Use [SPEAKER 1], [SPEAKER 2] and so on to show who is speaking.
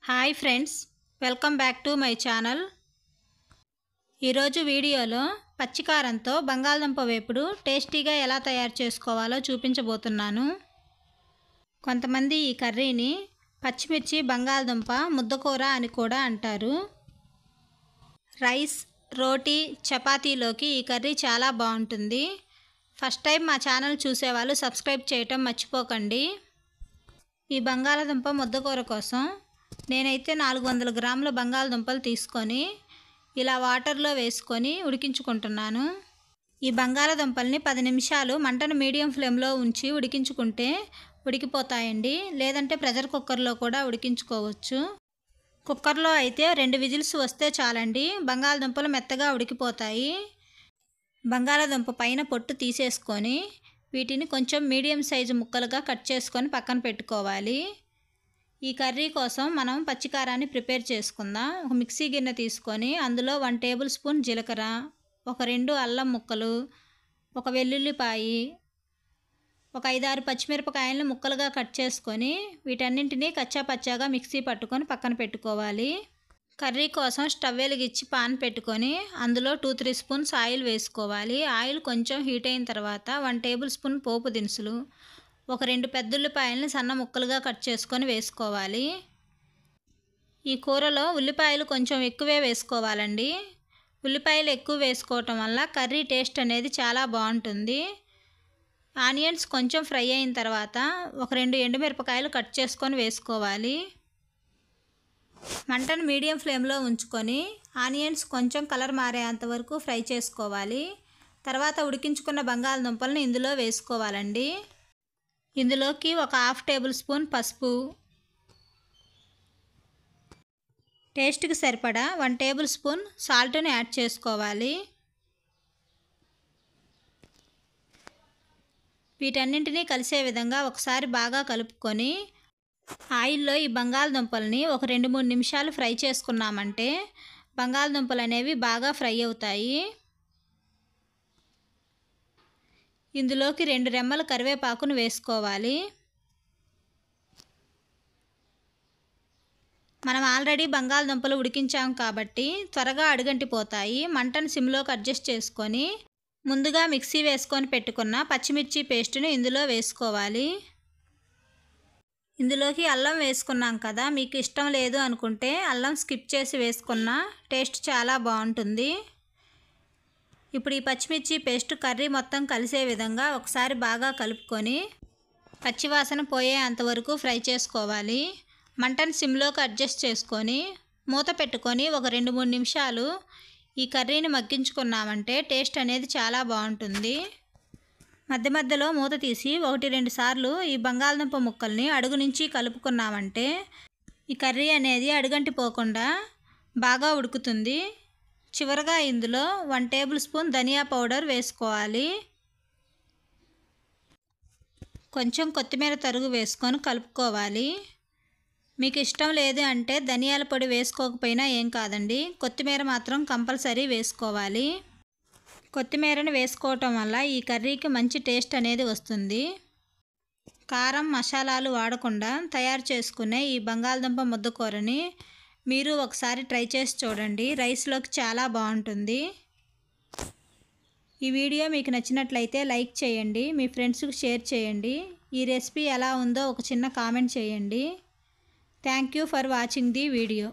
[SPEAKER 1] Hi friends, welcome back to my channel. ఈరోజు వీడియోలో పచ్చికారంతో బంగాళదుంప వేపుడు టేస్టీగా ఎలా తయారు చేసుకోవాలో చూపించబోతున్నాను. కొంతమంది ఈ కర్రీని పచ్చిమిర్చి బంగాళదుంప ముద్దకూర అని కూడా అంటారు. రైస్, రోటీ, చపాతీలోకి ఈ కర్రీ చాలా బాగుంటుంది. ఫస్ట్ టైం మా ఛానల్ చూసేవాళ్ళు సబ్స్క్రైబ్ చేయటం మర్చిపోకండి. ఈ బంగాళదుంప ముద్దకూర కోసం నేనైతే 400 గ్రాముల బంగాళదుంపలు తీసుకొని ఇలా వాటర్లో వేసుకొని ఉడికించుకుంటున్నాను. ఈ బంగాళదుంపల్ని 10 నిమిషాలు మంటను మీడియం ఫ్లేమ్లో ఉంచి ఉడికించుకుంటే ఉడికిపోతాయండి. లేదంటే ప్రెషర్ కుక్కర్లో కూడా ఉడికించుకోవచ్చు. కుక్కర్లో అయితే 2 విజిల్స్ వస్తే చాలండి, బంగాళదుంపలు మెత్తగా ఉడికిపోతాయి. బంగాళదుంప పైన పొట్టు తీసేసుకొని వీటిని కొంచెం మీడియం సైజు ముక్కలుగా కట్ చేసుకొని పక్కన పెట్టుకోవాలి. ఈ కర్రీ కోసం మనం పచ్చికారాన్ని ప్రిపేర్ చేసుకుందాం. ఒక మిక్సీ గిన్నె తీసుకొని అందులో 1 టేబుల్ స్పూన్ జీలకర్ర, ఒక 2 అల్లం ముక్కలు, ఒక వెల్లుల్లిపాయి, ఒక 5-6 పచ్చిమిరపకాయలను ముక్కలుగా కట్ చేసుకొని వీటన్నింటినీ కచ్చా పచ్చాగా మిక్సీ పట్టుకొని పక్కన పెట్టుకోవాలి. కర్రీ కోసం స్టవ్ వెలిగించి పాన్ పెట్టుకొని అందులో 2-3 స్పూన్స్ ఆయిల్ వేసుకోవాలి. ఆయిల్ కొంచెం హీట్ అయిన తర్వాత 1 టేబుల్ స్పూన్ పోపు దినుసులు, ఒక 2 పెద్దుల్లిపాయలని సన్న ముక్కలుగా కట్ చేసుకొని వేసుకోవాలి. ఈ కూరలో ఉల్లిపాయలు కొంచెం ఎక్కువే వేసుకోవాలండి. ఉల్లిపాయలు ఎక్కువ వేసుకోవటం వల్ల కర్రీ టేస్ట్ అనేది చాలా బాగుంటుంది. ఆనియన్స్ కొంచెం ఫ్రై అయిన తర్వాత ఒక 2 ఎండుమిరపకాయలు కట్ చేసుకొని వేసుకోవాలి. మంటను మీడియం ఫ్లేమ్లో ఉంచుకొని ఆనియన్స్ కొంచెం కలర్ మారేంత వరకు ఫ్రై చేసుకోవాలి. తర్వాత ఉడికించుకున్న బంగాళదుంపలను ఇందులో వేసుకోవాలండి. ఇందులోకి ఒక 1/2 టేబుల్ స్పూన్ పసుపు, టేస్ట్కి సరిపడా 1 టేబుల్ స్పూన్ సాల్ట్ని యాడ్ చేసుకోవాలి. వీటన్నింటినీ కలిసే విధంగా ఒకసారి బాగా కలుపుకొని ఆయిల్లో ఈ బంగాళదుంపల్ని ఒక 2-3 నిమిషాలు ఫ్రై చేసుకున్నామంటే బంగాళదుంపలు అనేవి బాగా ఫ్రై అవుతాయి. ఇందులోకి 2 రెమ్మల కరివేపాకును వేసుకోవాలి. మనం ఆల్రెడీ బంగాళదుంపలు ఉడికించాం కాబట్టి త్వరగా అడుగంటిపోతాయి. మంటను సిమ్లోకి అడ్జస్ట్ చేసుకొని ముందుగా మిక్సీ వేసుకొని పెట్టుకున్న పచ్చిమిర్చి పేస్టును ఇందులో వేసుకోవాలి. ఇందులోకి అల్లం వేసుకున్నాం కదా, మీకు ఇష్టం లేదు అనుకుంటే అల్లం స్కిప్ చేసి వేసుకున్న టేస్ట్ చాలా బాగుంటుంది. ఇప్పుడు ఈ పచ్చిమిర్చి పేస్ట్ కర్రీ మొత్తం కలిసే విధంగా ఒకసారి బాగా కలుపుకొని పచ్చివాసన పోయే అంతవరకు ఫ్రై చేసుకోవాలి. మంటను సిమ్లోకి అడ్జస్ట్ చేసుకొని మూత పెట్టుకొని ఒక 2-3 నిమిషాలు ఈ కర్రీని మగ్గించుకున్నామంటే టేస్ట్ అనేది చాలా బాగుంటుంది. మధ్య మధ్యలో మూత తీసి 1-2 సార్లు ఈ బంగాళదుంప ముక్కల్ని అడుగు నుంచి కలుపుకున్నామంటే ఈ కర్రీ అనేది అడుగంటిపోకుండా బాగా ఉడుకుతుంది. చివరగా ఇందులో 1 టేబుల్ స్పూన్ ధనియా పౌడర్ వేసుకోవాలి. కొంచెం కొత్తిమీర తరుగు వేసుకొని కలుపుకోవాలి. మీకు ఇష్టం లేదు అంటే ధనియాల పొడి వేసుకోకపోయినా ఏం కాదండి, కొత్తిమీర మాత్రం కంపల్సరీ వేసుకోవాలి. కొత్తిమీరని వేసుకోవటం వల్ల ఈ కర్రీకి మంచి టేస్ట్ అనేది వస్తుంది. కారం, మసాలాలు వాడకుండా తయారు చేసుకునే ఈ బంగాళదుంప ముద్దకూరని మీరు ఒకసారి ట్రై చేసి చూడండి. రైస్లోకి చాలా బాగుంటుంది. ఈ వీడియో మీకు నచ్చినట్లయితే లైక్ చేయండి, మీ ఫ్రెండ్స్కి షేర్ చేయండి. ఈ రెసిపీ ఎలా ఉందో ఒక చిన్న కామెంట్ చేయండి. Thank you for watching the video.